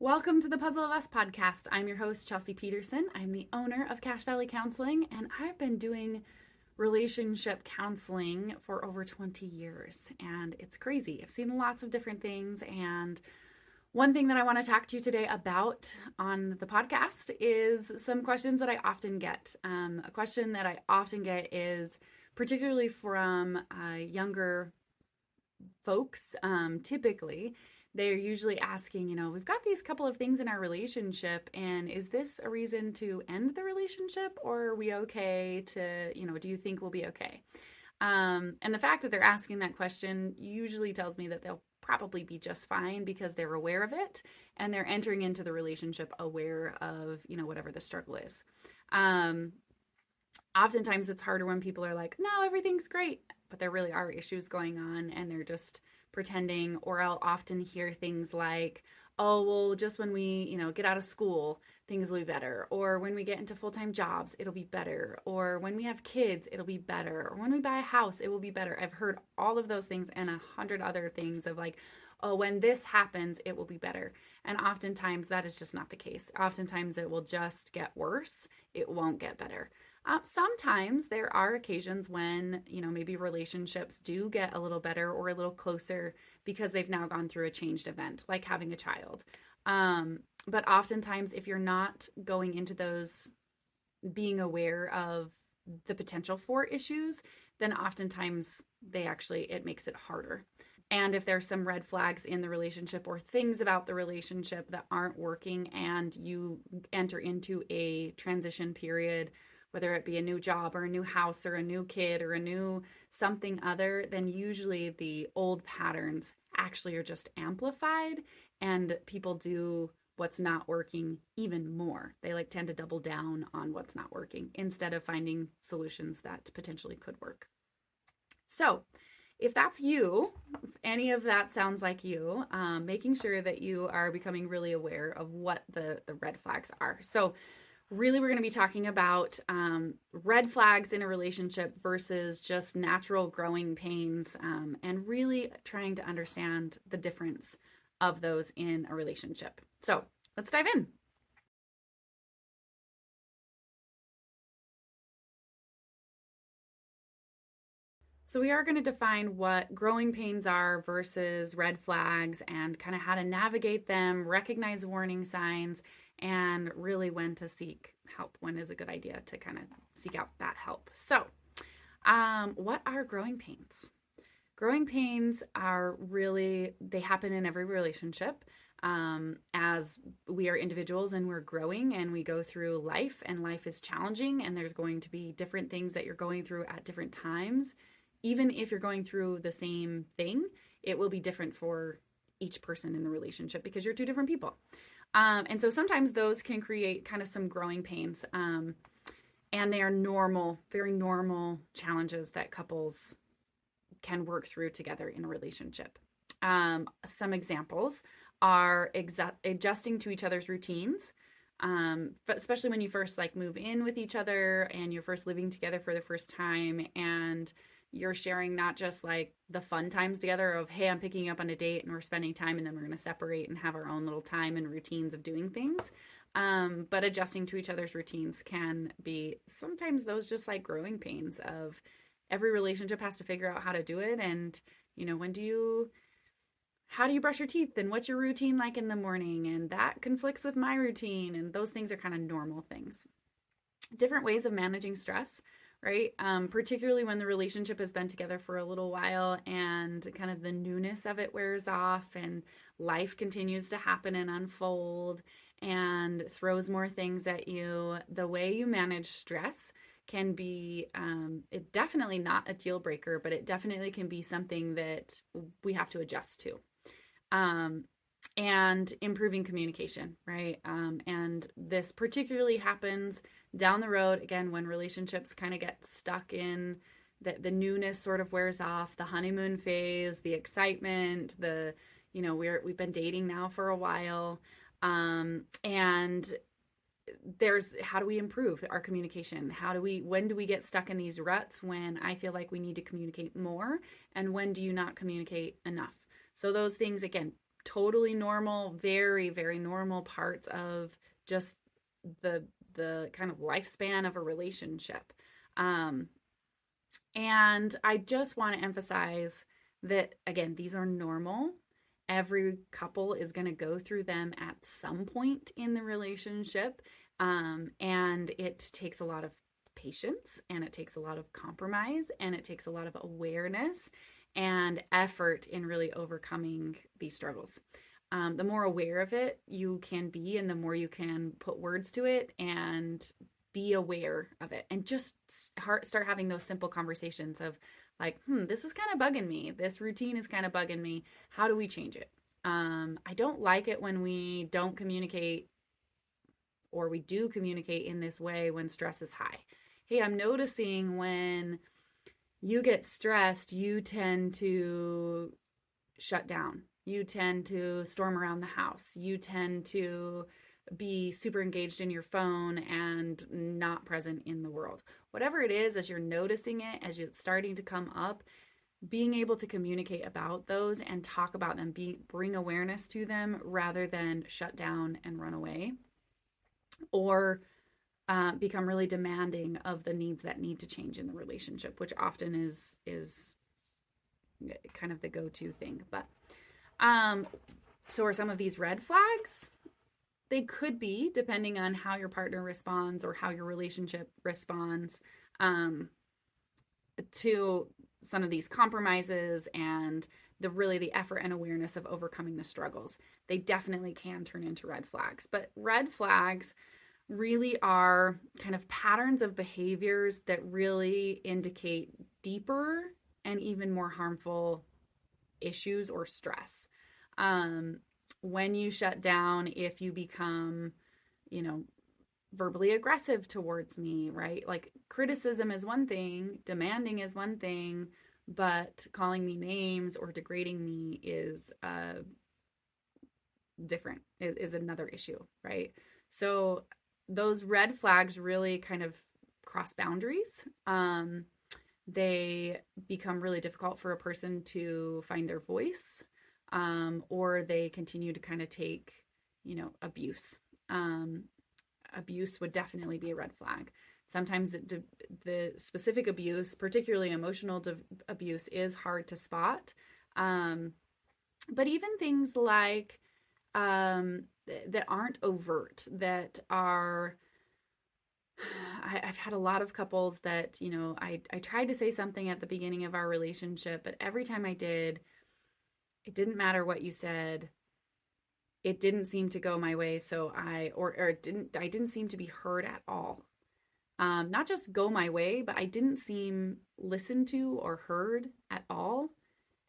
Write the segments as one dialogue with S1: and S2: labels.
S1: Welcome to the Puzzle of Us podcast. I'm your host, Chelsea Peterson. I'm the owner of Cache Valley Counseling, and I've been doing relationship counseling for over 20 years, and it's crazy. I've seen lots of different things, and one thing that I want to talk to you today about on the podcast is some questions that I often get. A question that I often get is particularly from younger folks, typically they're usually asking, we've got these couple of things in our relationship, and is this a reason to end the relationship, or are we okay to, do you think we'll be okay? And the fact that they're asking that question usually tells me that they'll probably be just fine because they're aware of it and they're entering into the relationship aware of, whatever the struggle is. Oftentimes it's harder when people are like, no, everything's great, but there really are issues going on and they're just pretending. Or I'll often hear things like, oh, well, just when we, get out of school, things will be better. Or when we get into full-time jobs, it'll be better. Or when we have kids, it'll be better. Or when we buy a house, it will be better. I've heard all of those things and 100 other things of like, oh, when this happens, it will be better. And oftentimes that is just not the case. Oftentimes it will just get worse. It won't get better. Sometimes there are occasions when, maybe relationships do get a little better or a little closer because they've now gone through a changed event, like having a child. But oftentimes, if you're not going into those being aware of the potential for issues, then oftentimes it makes it harder. And if there's some red flags in the relationship or things about the relationship that aren't working and you enter into a transition period, whether it be a new job or a new house or a new kid or a new something other, then usually the old patterns actually are just amplified and people do what's not working even more. They tend to double down on what's not working instead of finding solutions that potentially could work. So if that's you, if any of that sounds like you, making sure that you are becoming really aware of what the red flags are. So really, we're going to be talking about red flags in a relationship versus just natural growing pains, and really trying to understand the difference of those in a relationship. So let's dive in. So we are going to define what growing pains are versus red flags and kind of how to navigate them, recognize warning signs, and really when to seek help, when is a good idea to kind of seek out that help. So what are growing pains? Growing pains are really, they happen in every relationship. As we are individuals and we're growing and we go through life and life is challenging and there's going to be different things that you're going through at different times. Even if you're going through the same thing, it will be different for each person in the relationship because you're two different people. And so sometimes those can create kind of some growing pains. And they are normal, very normal challenges that couples can work through together in a relationship. Some examples are adjusting to each other's routines. But especially when you first move in with each other and you're first living together for the first time and you're sharing not just the fun times together of, hey, I'm picking you up on a date and we're spending time and then we're going to separate and have our own little time and routines of doing things. But adjusting to each other's routines can be sometimes those just growing pains of every relationship has to figure out how to do it. And, how do you brush your teeth and what's your routine like in the morning? And that conflicts with my routine. And those things are kind of normal things. Different ways of managing stress, right? Particularly when the relationship has been together for a little while and kind of the newness of it wears off and life continues to happen and unfold and throws more things at you. The way you manage stress can be, it definitely not a deal breaker, but it definitely can be something that we have to adjust to. And improving communication, right? And this particularly happens down the road, again, when relationships kind of get stuck in the newness sort of wears off, the honeymoon phase, the excitement, we've been dating now for a while. And there's, how do we improve our communication? When do we get stuck in these ruts when I feel like we need to communicate more? And when do you not communicate enough? So those things, again, totally normal, very, very normal parts of just the kind of lifespan of a relationship. Um, and I just want to emphasize that, again, these are normal. Every couple is going to go through them at some point in the relationship. And it takes a lot of patience, and it takes a lot of compromise, and it takes a lot of awareness and effort in really overcoming these struggles. The more aware of it you can be, and the more you can put words to it and be aware of it, and just start having those simple conversations of like, this is kind of bugging me. This routine is kind of bugging me. How do we change it? I don't like it when we don't communicate, or we do communicate in this way when stress is high. Hey, I'm noticing when you get stressed, you tend to shut down. You tend to storm around the house. You tend to be super engaged in your phone and not present in the world. Whatever it is, as you're noticing it, as it's starting to come up, being able to communicate about those and talk about them, bring awareness to them rather than shut down and run away, or become really demanding of the needs that need to change in the relationship, which often is kind of the go-to thing. But so are some of these red flags? They could be, depending on how your partner responds or how your relationship responds to some of these compromises and the effort and awareness of overcoming the struggles. They definitely can turn into red flags. But red flags really are kind of patterns of behaviors that really indicate deeper and even more harmful issues or stress. When you shut down, if you become, verbally aggressive towards me, right? Like, criticism is one thing, demanding is one thing, but calling me names or degrading me is different, is another issue, right? So those red flags really kind of cross boundaries. They become really difficult for a person to find their voice, or they continue to kind of take, abuse. Abuse would definitely be a red flag. Sometimes the specific abuse, particularly emotional abuse, is hard to spot. But even things like that aren't overt, that are, I've had a lot of couples that, I tried to say something at the beginning of our relationship, but every time I did, it didn't matter what you said. It didn't seem to go my way. So I didn't seem to be heard at all. Not just go my way, but I didn't seem listened to or heard at all.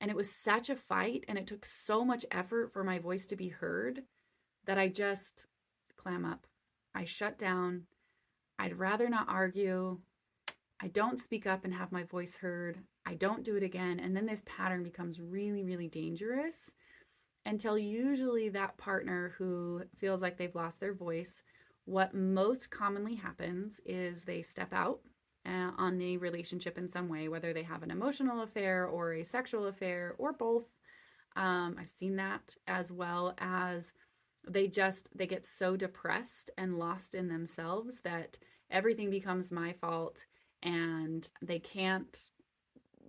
S1: And it was such a fight, and it took so much effort for my voice to be heard that I just clam up. I shut down. I'd rather not argue. I don't speak up and have my voice heard. I don't do it again. And then this pattern becomes really, really dangerous until usually that partner who feels like they've lost their voice, what most commonly happens is they step out on the relationship in some way, whether they have an emotional affair or a sexual affair or both. I've seen that, as well as they get so depressed and lost in themselves that everything becomes my fault, and they can't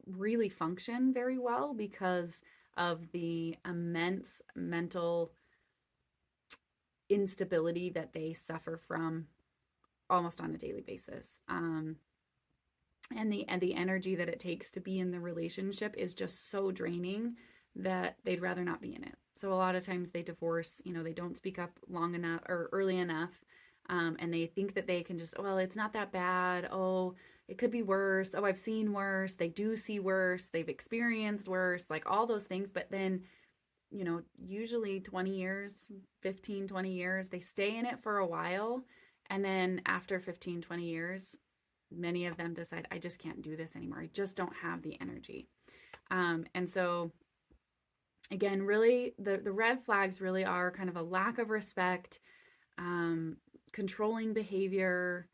S1: really function very well because of the immense mental instability that they suffer from almost on a daily basis. And the energy that it takes to be in the relationship is just so draining that they'd rather not be in it. So a lot of times they divorce, they don't speak up long enough or early enough. And they think that they can just, well, it's not that bad. Oh, it could be worse. Oh, I've seen worse. They do see worse. They've experienced worse, like all those things. But then, usually 20 years, 15, 20 years, they stay in it for a while. And then after 15, 20 years, many of them decide, I just can't do this anymore. I just don't have the energy. And so, again, really, the red flags really are kind of a lack of respect, controlling behavior.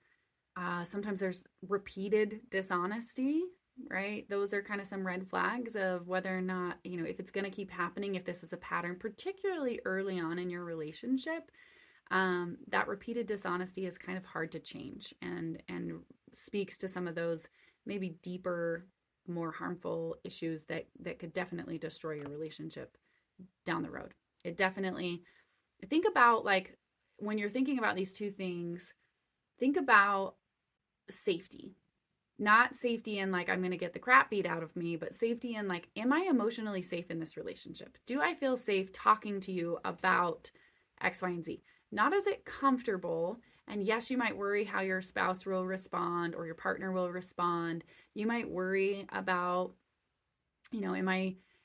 S1: Sometimes there's repeated dishonesty, right? Those are kind of some red flags of whether or not, if it's going to keep happening, if this is a pattern, particularly early on in your relationship. That repeated dishonesty is kind of hard to change, and speaks to some of those maybe deeper, more harmful issues that could definitely destroy your relationship down the road. It definitely, think about, like, when you're thinking about these two things, think about safety. Not safety in like I'm going to get the crap beat out of me, but safety in like, am I emotionally safe in this relationship? Do I feel safe talking to you about X, Y, and Z? Not is it comfortable? And yes, you might worry how your spouse will respond or your partner will respond. You might worry about,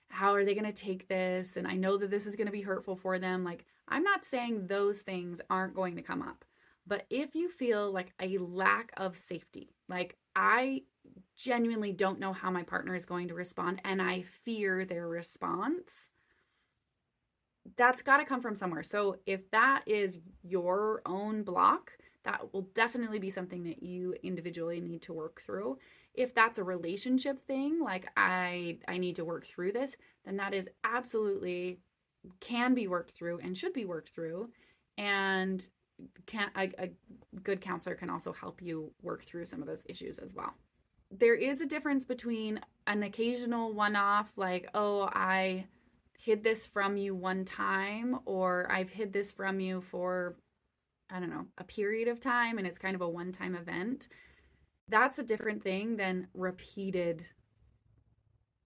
S1: how are they going to take this? And I know that this is going to be hurtful for them. Like, I'm not saying those things aren't going to come up. But if you feel like a lack of safety, like I genuinely don't know how my partner is going to respond and I fear their response, that's got to come from somewhere. So if that is your own block, that will definitely be something that you individually need to work through. If that's a relationship thing, like I need to work through this, then that is absolutely can be worked through and should be worked through. And a good counselor can also help you work through some of those issues as well. There is a difference between an occasional one-off, like, oh, I hid this from you one time, or I've hid this from you for, I don't know, a period of time, and it's kind of a one-time event. That's a different thing than repeated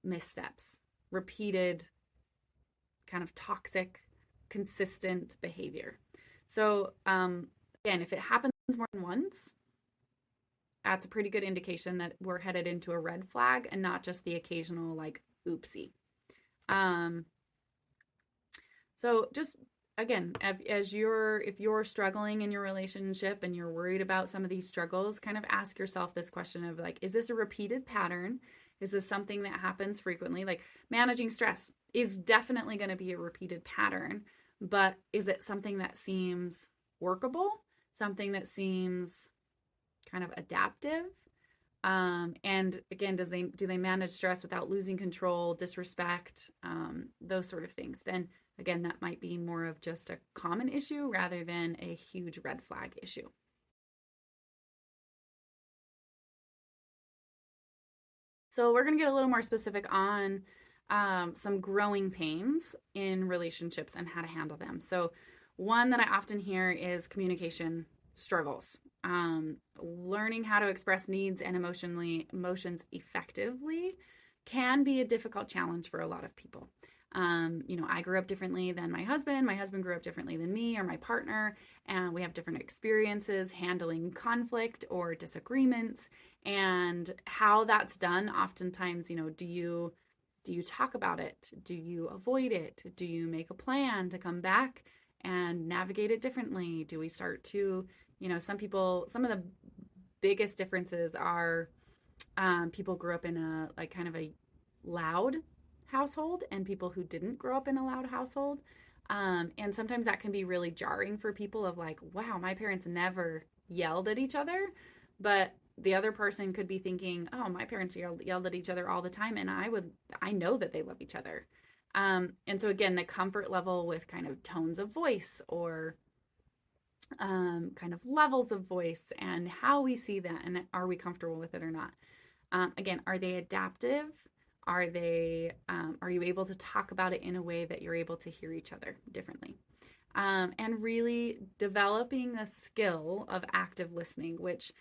S1: missteps, repeated kind of toxic, consistent behavior. So, again, if it happens more than once, that's a pretty good indication that we're headed into a red flag and not just the occasional, like, oopsie. So just, again, if you're struggling in your relationship and you're worried about some of these struggles, kind of ask yourself this question of like, is this a repeated pattern? Is this something that happens frequently? Like, managing stress is definitely going to be a repeated pattern, but is it something that seems workable? Something that seems kind of adaptive? And again, do they manage stress without losing control, disrespect, those sort of things? Then again, that might be more of just a common issue rather than a huge red flag issue. So we're going to get a little more specific on some growing pains in relationships and how to handle them. So one that I often hear is communication struggles. Learning how to express needs and emotions effectively can be a difficult challenge for a lot of people. I grew up differently than my husband. My husband grew up differently than me or my partner, and we have different experiences handling conflict or disagreements. And how that's done, oftentimes, do you talk about it? Do you avoid it? Do you make a plan to come back and navigate it differently? Do we start to, some of the biggest differences are people grew up in a like kind of a loud household and people who didn't grow up in a loud household. And sometimes that can be really jarring for people of like, wow, my parents never yelled at each other. But the other person could be thinking, oh, my parents yelled at each other all the time. And I know that they love each other. And so again, the comfort level with kind of tones of voice or kind of levels of voice and how we see that and are we comfortable with it or not. Again, are they adaptive? Are you able to talk about it in a way that you're able to hear each other differently? And really developing a skill of active listening, which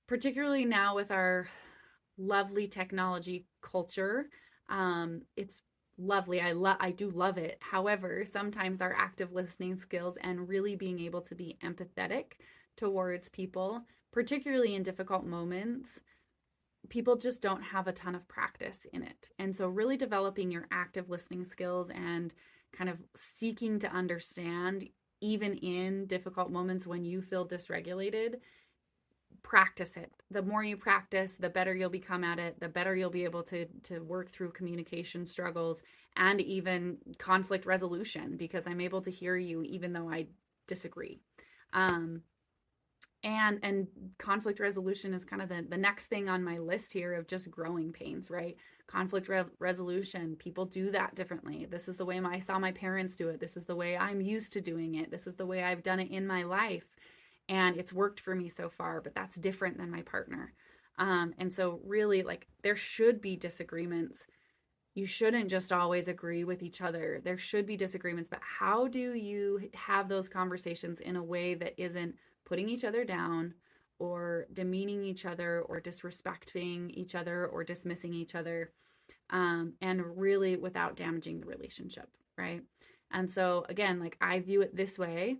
S1: particularly now with our lovely technology culture, it's lovely. I do love it. However, sometimes our active listening skills and really being able to be empathetic towards people, particularly in difficult moments, people just don't have a ton of practice in it. And so really developing your active listening skills and kind of seeking to understand even in difficult moments when you feel dysregulated, practice it. The more you practice, the better you'll become at it, the better you'll be able to work through communication struggles and even conflict resolution, because I'm able to hear you even though I disagree. And conflict resolution is kind of the next thing on my list here of just growing pains, right? Conflict resolution, people do that differently. This is the way I saw my parents do it. This is the way I'm used to doing it. This is the way I've done it in my life. And it's worked for me so far, but that's different than my partner. And so really, like, there should be disagreements. You shouldn't just always agree with each other. There should be disagreements, but how do you have those conversations in a way that isn't putting each other down or demeaning each other or disrespecting each other or dismissing each other, and really without damaging the relationship, right? And so again, like, I view it this way.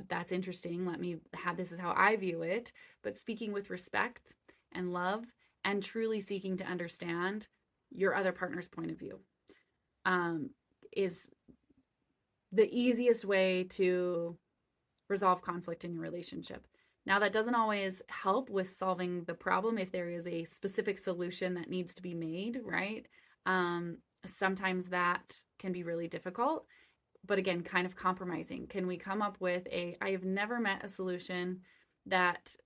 S1: That's interesting. Let me have, this is how I view it, but speaking with respect and love and truly seeking to understand your other partner's point of view, is the easiest way to resolve conflict in your relationship. Now, that doesn't always help with solving the problem if there is a specific solution that needs to be made, right? Sometimes that can be really difficult, but again, kind of compromising. Can we come up with I have never met a solution that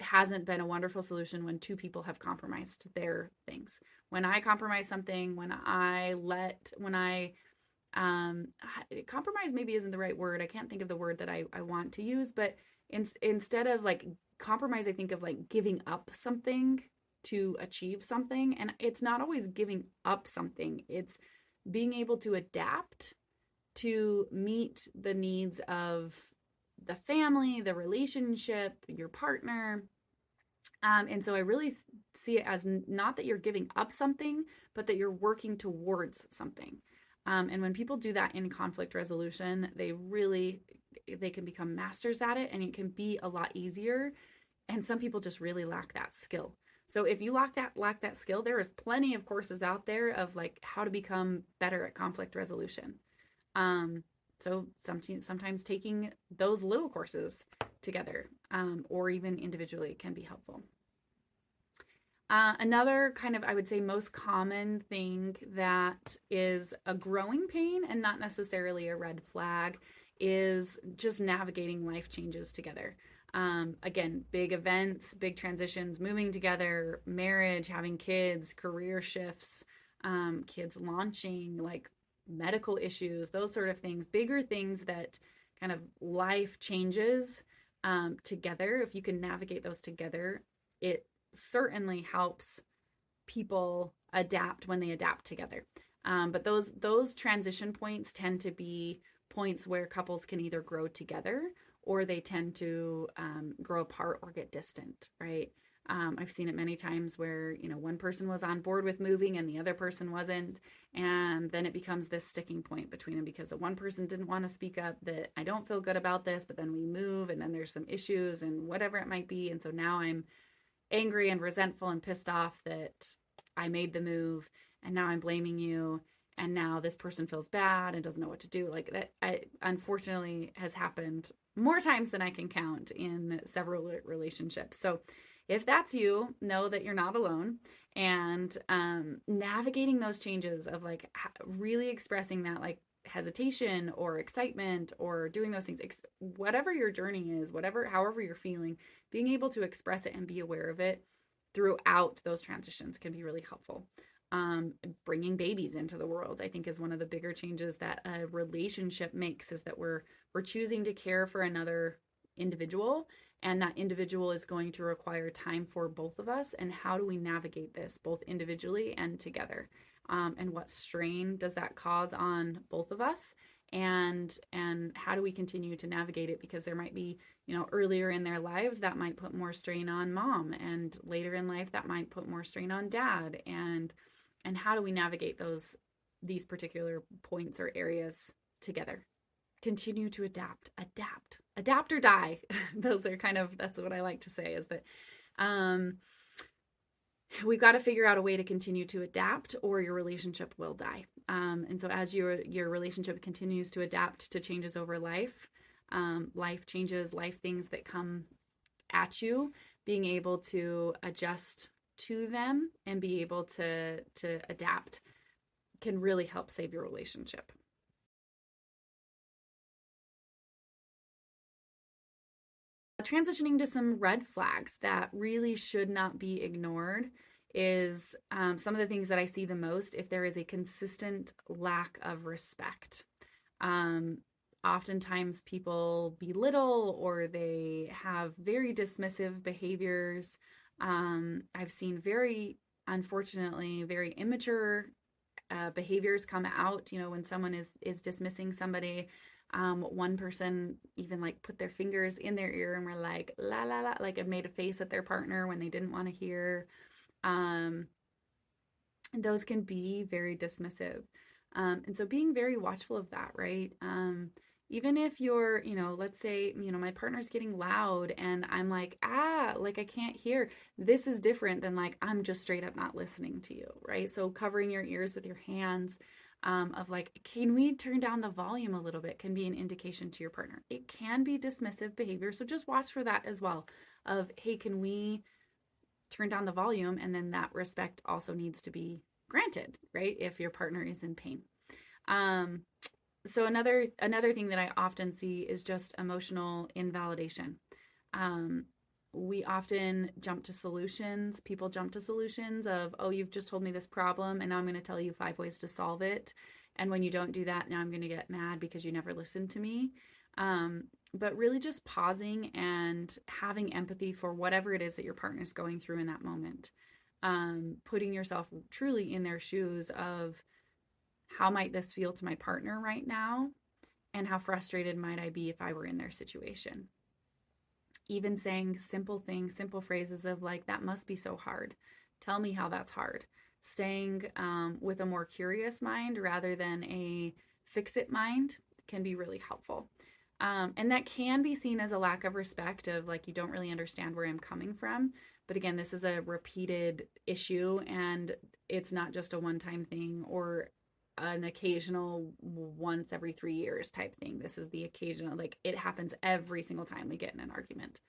S1: hasn't been a wonderful solution when two people have compromised their things. When I compromise something, compromise maybe isn't the right word. I can't think of the word that I want to use, but instead of like compromise, I think of like giving up something to achieve something. And it's not always giving up something. It's being able to adapt to meet the needs of the family, the relationship, your partner. And so I really see it as not that you're giving up something, but that you're working towards something. And when people do that in conflict resolution, they can become masters at it, and it can be a lot easier. And some people just really lack that skill. So if you lack that skill, there is plenty of courses out there of like how to become better at conflict resolution. So sometimes taking those little courses together, or even individually, can be helpful. Another kind of, I would say, most common thing that is a growing pain and not necessarily a red flag is just navigating life changes together. Again, big events, big transitions, moving together, marriage, having kids, career shifts, kids launching, like medical issues, those sort of things, bigger things that kind of life changes together. If you can navigate those together, it certainly helps people adapt when they adapt together. But those transition points tend to be points where couples can either grow together or they tend to grow apart or get distant, right? I've seen it many times where, one person was on board with moving and the other person wasn't. And then it becomes this sticking point between them because the one person didn't want to speak up that I don't feel good about this, but then we move and then there's some issues and whatever it might be. And so now I'm angry and resentful and pissed off that I made the move, and now I'm blaming you, and now this person feels bad and doesn't know what to do. Like that, unfortunately, has happened more times than I can count in several relationships. So if that's you, know that you're not alone, and navigating those changes of like really expressing that like hesitation or excitement or doing those things, whatever your journey is, however you're feeling, being able to express it and be aware of it throughout those transitions can be really helpful. Bringing babies into the world, I think, is one of the bigger changes that a relationship makes, is that we're choosing to care for another individual, and that individual is going to require time for both of us. And how do we navigate this both individually and together? And what strain does that cause on both of us? And how do we continue to navigate it? Because there might be, earlier in their lives that might put more strain on mom, and later in life that might put more strain on dad. And how do we navigate these particular points or areas together? Continue to adapt or die. That's what I like to say, is that we've got to figure out a way to continue to adapt, or your relationship will die. And so as your relationship continues to adapt to changes over life, life changes, life things that come at you, being able to adjust to them and be able to adapt can really help save your relationship. Transitioning to some red flags that really should not be ignored is some of the things that I see the most if there is a consistent lack of respect. Um, Oftentimes people belittle or they have very dismissive behaviors. I've seen unfortunately, very immature behaviors come out, when someone is dismissing somebody. One person even like put their fingers in their ear and were like la la la, like it made a face at their partner when they didn't want to hear. um, those can be very dismissive. And so being very watchful of that, right? Even if you're, let's say, my partner's getting loud and I'm like, like I can't hear. This is different than like, I'm just straight up not listening to you, right? So covering your ears with your hands, of like, can we turn down the volume a little bit, can be an indication to your partner. It can be dismissive behavior. So just watch for that as well of, hey, can we turn down the volume? And then that respect also needs to be granted, right? If your partner is in pain. Um, so another thing that I often see is just emotional invalidation. Um, we often jump to solutions. People jump to solutions of, oh, you've just told me this problem, and now I'm going to tell you 5 ways to solve it. And when you don't do that, now I'm going to get mad because you never listened to me. But really just pausing and having empathy for whatever it is that your partner is going through in that moment. Putting yourself truly in their shoes of, how might this feel to my partner right now? And how frustrated might I be if I were in their situation? Even saying simple things, simple phrases of like, that must be so hard. Tell me how that's hard. Staying with a more curious mind rather than a fix it mind can be really helpful. And that can be seen as a lack of respect of like, you don't really understand where I'm coming from. But again, this is a repeated issue and it's not just a one-time thing or an occasional once every 3 years type thing. This is the occasional, like it happens every single time we get in an argument.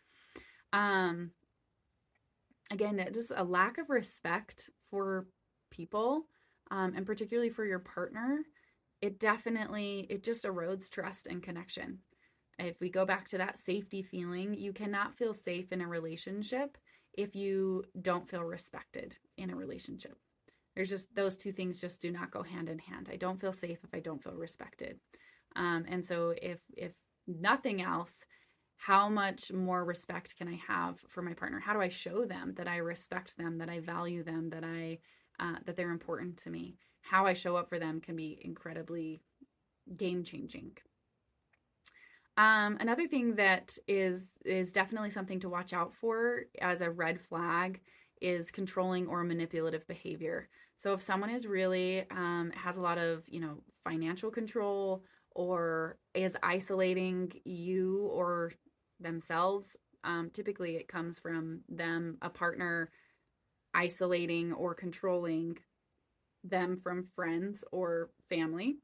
S1: Again, just a lack of respect for people, and particularly for your partner. It just erodes trust and connection. If we go back to that safety feeling, you cannot feel safe in a relationship if you don't feel respected in a relationship. There's just, those two things just do not go hand in hand. I don't feel safe if I don't feel respected. And so if nothing else, how much more respect can I have for my partner? How do I show them that I respect them, that I value them, that they're important to me? How I show up for them can be incredibly game changing. Another thing that is definitely something to watch out for as a red flag is controlling or manipulative behavior. So if someone is really has a lot of financial control or is isolating you or themselves, typically it comes from them, a partner isolating or controlling them from friends or family.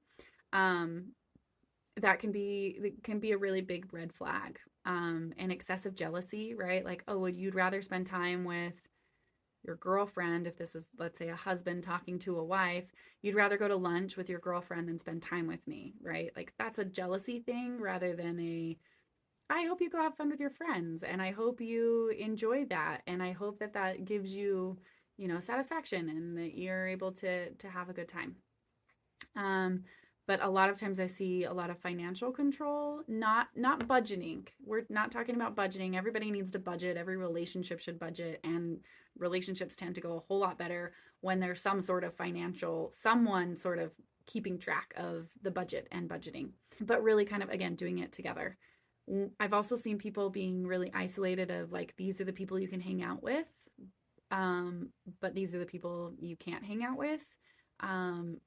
S1: That can be a really big red flag. And excessive jealousy, right? Like, oh, would you'd rather spend time with your girlfriend, if this is, let's say, a husband talking to a wife, you'd rather go to lunch with your girlfriend than spend time with me, right? Like that's a jealousy thing rather than I hope you go have fun with your friends and I hope you enjoy that and I hope that gives you, satisfaction and that you're able to have a good time. But a lot of times I see a lot of financial control, not budgeting. We're not talking about budgeting. Everybody needs to budget. Every relationship should budget, and relationships tend to go a whole lot better when there's someone sort of keeping track of the budget and budgeting, but really kind of, again, doing it together. I've also seen people being really isolated of like, these are the people you can hang out with, but these are the people you can't hang out with.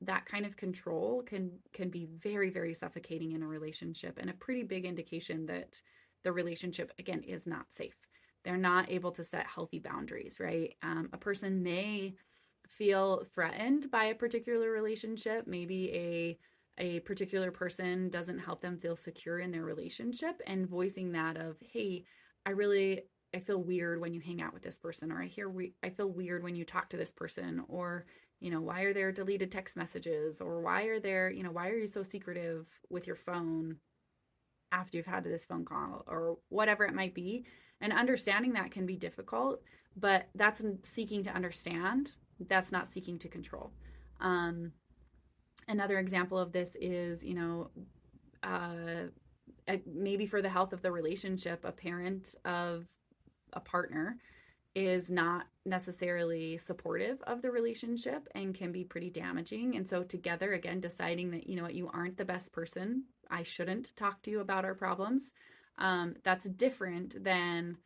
S1: That kind of control can be very, very suffocating in a relationship and a pretty big indication that the relationship, again, is not safe. They're not able to set healthy boundaries, right? A person may feel threatened by a particular relationship. Maybe a particular person doesn't help them feel secure in their relationship, and voicing that of, hey, I feel weird when you hang out with this person, or I feel weird when you talk to this person, or why are there deleted text messages, or why are you so secretive with your phone? after you've had this phone call or whatever it might be. And understanding that can be difficult, but that's seeking to understand. That's not seeking to control. Um, Another example of this is, uh, maybe for the health of the relationship, a parent of a partner is not necessarily supportive of the relationship and can be pretty damaging. And so, together, again, deciding that, you know what, you aren't the best person. I shouldn't talk to you about our problems. That's different than,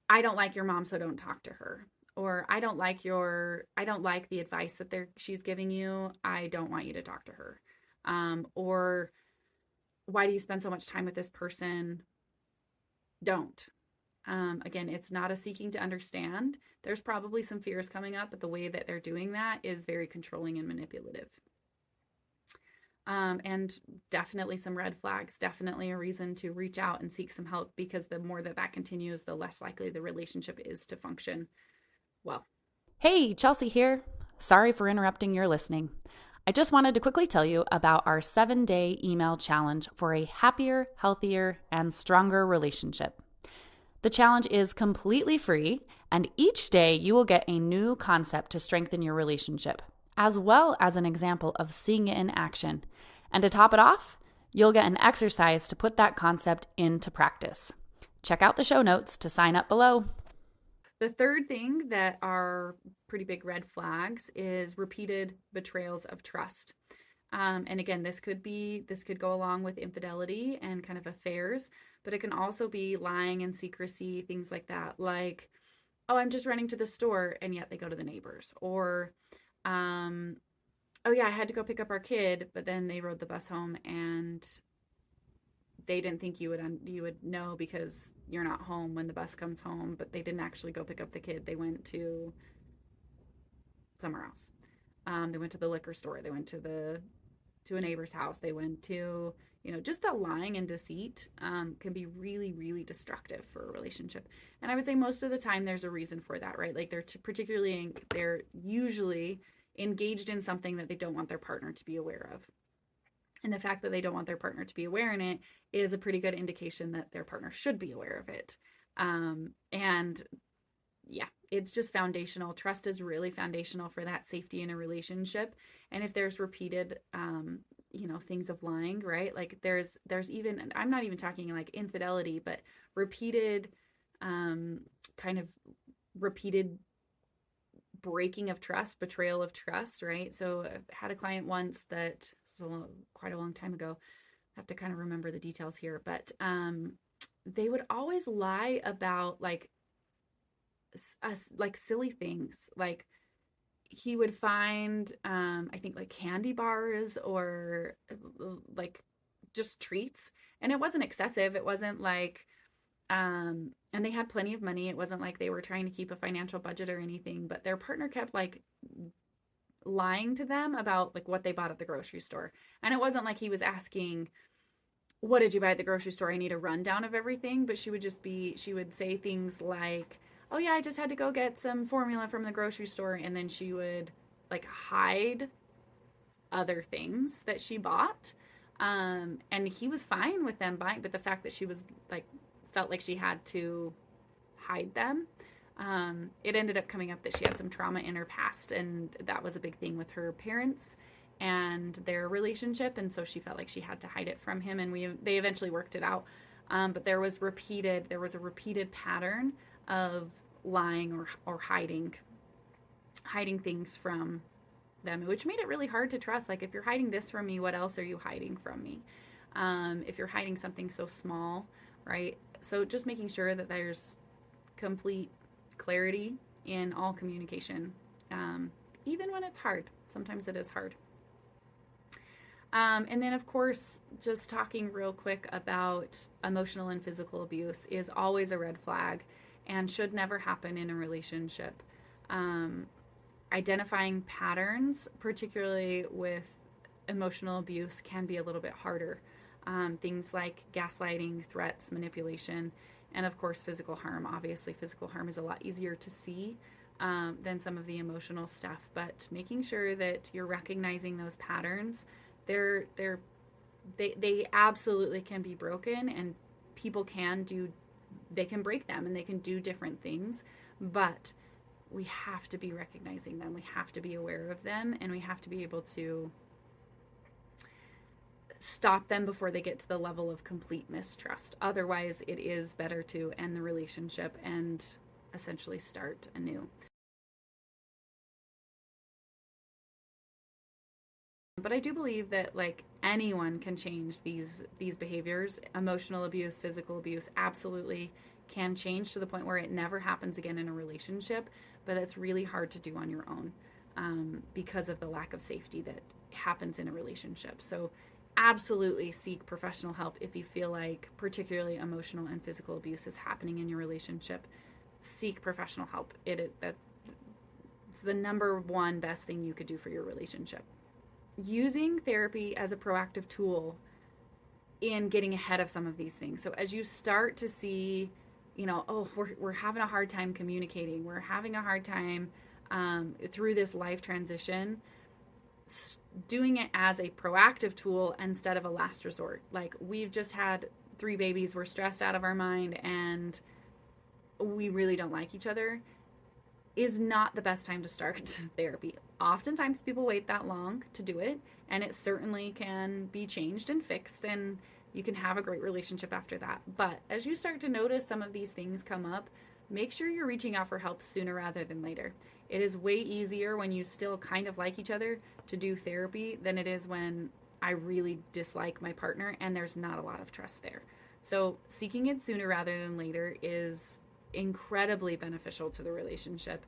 S1: I don't like your mom, so don't talk to her. Or I don't like the advice that she's giving you. I don't want you to talk to her. Or why do you spend so much time with this person? Don't. Again, it's not a seeking to understand. There's probably some fears coming up, but the way that they're doing that is very controlling and manipulative. And definitely some red flags, definitely a reason to reach out and seek some help, because the more that that continues, the less likely the relationship is to function well.
S2: Hey, Chelsea here. Sorry for interrupting your listening. I just wanted to quickly tell you about our 7-day email challenge for a happier, healthier, and stronger relationship. The challenge is completely free, and each day you will get a new concept to strengthen your relationship, as well as an example of seeing it in action. And to top it off, you'll get an exercise to put that concept into practice. Check out the show notes to sign up below.
S1: The third thing that are pretty big red flags is repeated betrayals of trust. And again, this could go along with infidelity and kind of affairs, but it can also be lying and secrecy, things like that. Like, oh, I'm just running to the store, and yet they go to the neighbors. Or, oh yeah, I had to go pick up our kid, but then they rode the bus home, and they didn't think you would know because you're not home when the bus comes home, but they didn't actually go pick up the kid. They went to somewhere else. They went to the liquor store. They went to a neighbor's house. They went to, just that lying and deceit can be really, really destructive for a relationship. And I would say most of the time there's a reason for that, right? Like they're usually engaged in something that they don't want their partner to be aware of. And the fact that they don't want their partner to be aware in it is a pretty good indication that their partner should be aware of it. And yeah, it's just foundational. Trust is really foundational for that safety in a relationship. And if there's repeated, things of lying, right? Like there's even, and I'm not even talking like infidelity, but repeated, kind of repeated breaking of trust, betrayal of trust, right? So I had a client once that quite a long time ago. I have to kind of remember the details here, but they would always lie about like silly things. Like he would find I think like candy bars or like just treats, and it wasn't excessive. It wasn't like and they had plenty of money. It wasn't like they were trying to keep a financial budget or anything, but their partner kept like lying to them about like what they bought at the grocery store. And it wasn't like he was asking, what did you buy at the grocery store? I need a rundown of everything. But she would say things like, oh yeah, I just had to go get some formula from the grocery store. And then she would like hide other things that she bought. And he was fine with them buying, but the fact that she was like, felt like she had to hide them, it ended up coming up that she had some trauma in her past, and that was a big thing with her parents and their relationship, and so she felt like she had to hide it from him, and they eventually worked it out. But there was a repeated pattern of lying or hiding things from them, which made it really hard to trust. Like, if you're hiding this from me, what else are you hiding from me? If you're hiding something so small, right? So just making sure that there's complete clarity in all communication, even when it's hard. Sometimes it is hard. And then, of course, just talking real quick about emotional and physical abuse is always a red flag and should never happen in a relationship. Identifying patterns, particularly with emotional abuse, can be a little bit harder. Things like gaslighting, threats, manipulation, and of course physical harm. Obviously physical harm is a lot easier to see than some of the emotional stuff, but making sure that you're recognizing those patterns, they're they absolutely can be broken, and people they can break them and they can do different things, but we have to be recognizing them. We have to be aware of them, and we have to be able to stop them before they get to the level of complete mistrust. Otherwise, it is better to end the relationship and essentially start anew. But I do believe that like anyone can change these behaviors. Emotional abuse, physical abuse absolutely can change to the point where it never happens again in a relationship, but that's really hard to do on your own, because of the lack of safety that happens in a relationship. So absolutely seek professional help if you feel like particularly emotional and physical abuse is happening in your relationship. Seek professional help. That's the number one best thing you could do for your relationship. Using therapy as a proactive tool in getting ahead of some of these things. So as you start to see, oh, we're having a hard time communicating, we're having a hard time through this life transition, doing it as a proactive tool instead of a last resort. Like, we've just had 3 babies, we're stressed out of our mind, and we really don't like each other, is not the best time to start therapy. Oftentimes people wait that long to do it, and it certainly can be changed and fixed, and you can have a great relationship after that. But as you start to notice some of these things come up, make sure you're reaching out for help sooner rather than later. It is way easier when you still kind of like each other to do therapy than it is when I really dislike my partner and there's not a lot of trust there. So seeking it sooner rather than later is incredibly beneficial to the relationship.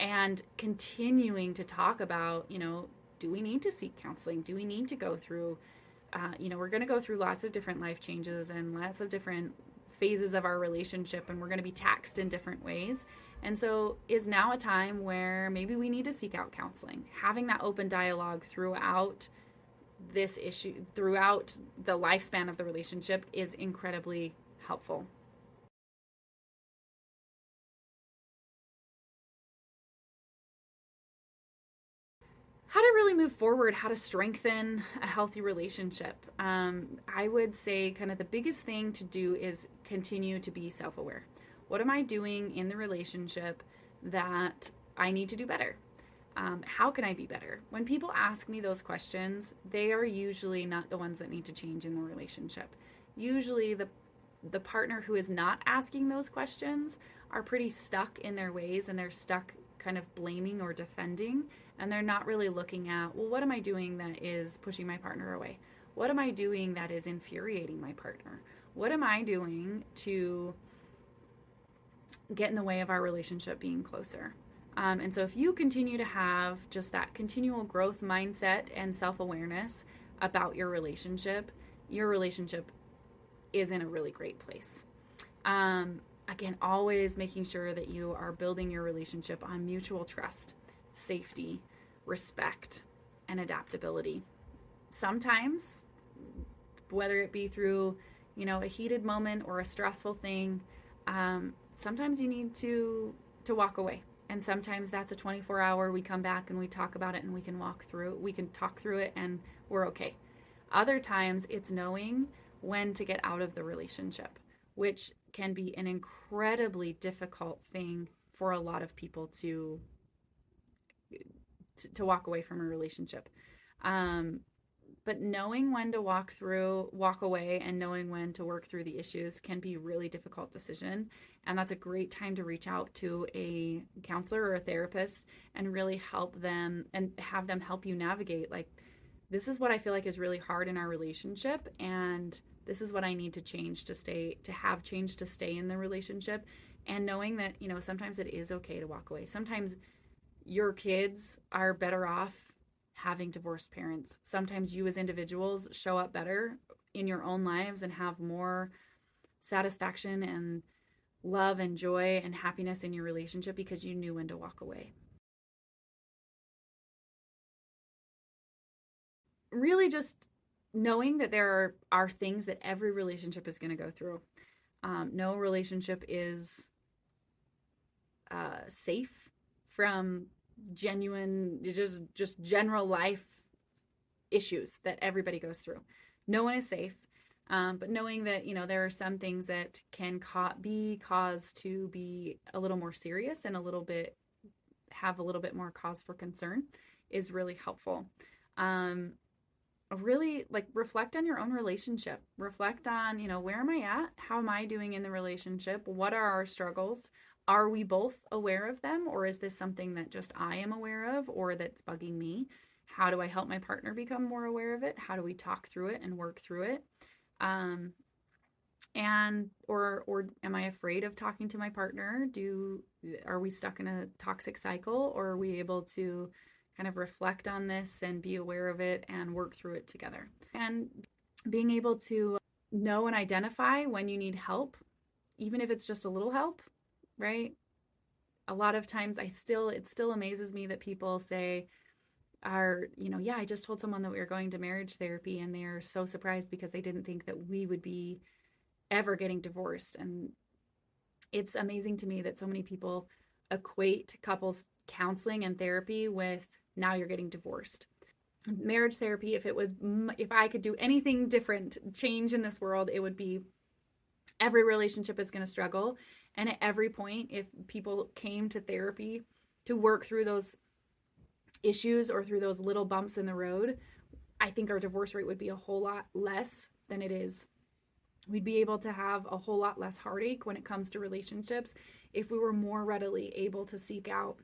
S1: And continuing to talk about, do we need to seek counseling? Do we need to go through, we're going to go through lots of different life changes and lots of different phases of our relationship, and we're going to be taxed in different ways. And so is now a time where maybe we need to seek out counseling. Having that open dialogue throughout this issue, throughout the lifespan of the relationship, is incredibly helpful. How to really move forward, how to strengthen a healthy relationship. I would say kind of the biggest thing to do is continue to be self-aware. What am I doing in the relationship that I need to do better? How can I be better? When people ask me those questions, they are usually not the ones that need to change in the relationship. Usually the partner who is not asking those questions are pretty stuck in their ways, and they're stuck kind of blaming or defending, and they're not really looking at, well, what am I doing that is pushing my partner away? What am I doing that is infuriating my partner? What am I doing to get in the way of our relationship being closer? And so if you continue to have just that continual growth mindset and self-awareness about your relationship is in a really great place. Again, always making sure that you are building your relationship on mutual trust, safety, respect, and adaptability. Sometimes, whether it be through, a heated moment or a stressful thing, sometimes you need to walk away. And sometimes that's a 24-hour, we come back and we talk about it and we can talk through it and we're okay. Other times it's knowing when to get out of the relationship, which can be an incredibly difficult thing for a lot of people to walk away from a relationship. But knowing when to walk away, and knowing when to work through the issues can be a really difficult decision. And that's a great time to reach out to a counselor or a therapist and really help them and have them help you navigate, like, this is what I feel like is really hard in our relationship, and this is what I need to change to stay in the relationship. And knowing that, sometimes it is okay to walk away. Sometimes your kids are better off having divorced parents. Sometimes you as individuals show up better in your own lives and have more satisfaction and love and joy and happiness in your relationship because you knew when to walk away. Really just knowing that there are things that every relationship is going to go through. No relationship is safe from genuine, just general life issues that everybody goes through. No one is safe. But knowing that, there are some things that can be caused to be a little more serious and have a little bit more cause for concern is really helpful. Really reflect on your own relationship. Reflect on, where am I at? How am I doing in the relationship? What are our struggles? Are we both aware of them? Or is this something that just I am aware of or that's bugging me? How do I help my partner become more aware of it? How do we talk through it and work through it? Or am I afraid of talking to my partner? Are we stuck in a toxic cycle, or are we able to kind of reflect on this and be aware of it and work through it together? And being able to know and identify when you need help, even if it's just a little help, right? A lot of times it still amazes me that people say, yeah, I just told someone that we were going to marriage therapy, and they're so surprised because they didn't think that we would be ever getting divorced. And it's amazing to me that so many people equate couples counseling and therapy with now you're getting divorced. Marriage therapy, if I could do anything different, change in this world, it would be every relationship is going to struggle. And at every point, if people came to therapy to work through those issues or through those little bumps in the road, I think our divorce rate would be a whole lot less than it is. We'd be able to have a whole lot less heartache when it comes to relationships if we were more readily able to seek out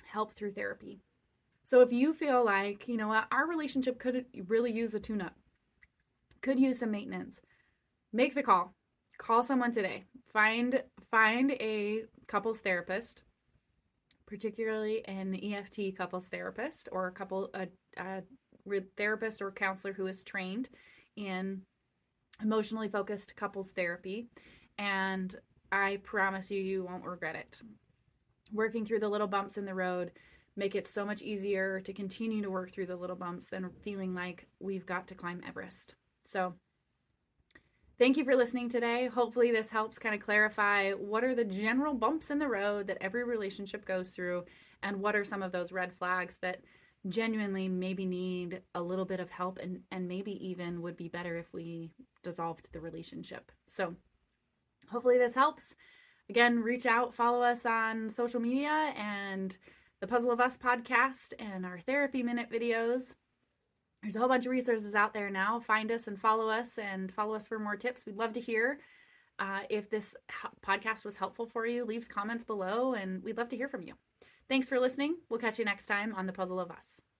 S1: help through therapy. So if you feel like, our relationship could really use a tune-up, could use some maintenance, make the call. Call someone today. Find a couples therapist, particularly an EFT couples therapist, or a therapist or counselor who is trained in emotionally focused couples therapy, and I promise you won't regret it. Working through the little bumps in the road make it so much easier to continue to work through the little bumps than feeling like we've got to climb Everest. So thank you for listening today. Hopefully this helps kind of clarify what are the general bumps in the road that every relationship goes through, and what are some of those red flags that genuinely maybe need a little bit of help, and maybe even would be better if we dissolved the relationship. So hopefully this helps. Again, reach out, follow us on social media and the Puzzle of Us podcast and our Therapy Minute videos. There's a whole bunch of resources out there now. Find us and follow us for more tips. We'd love to hear if this podcast was helpful for you. Leave comments below, and we'd love to hear from you. Thanks for listening. We'll catch you next time on the Puzzle of Us.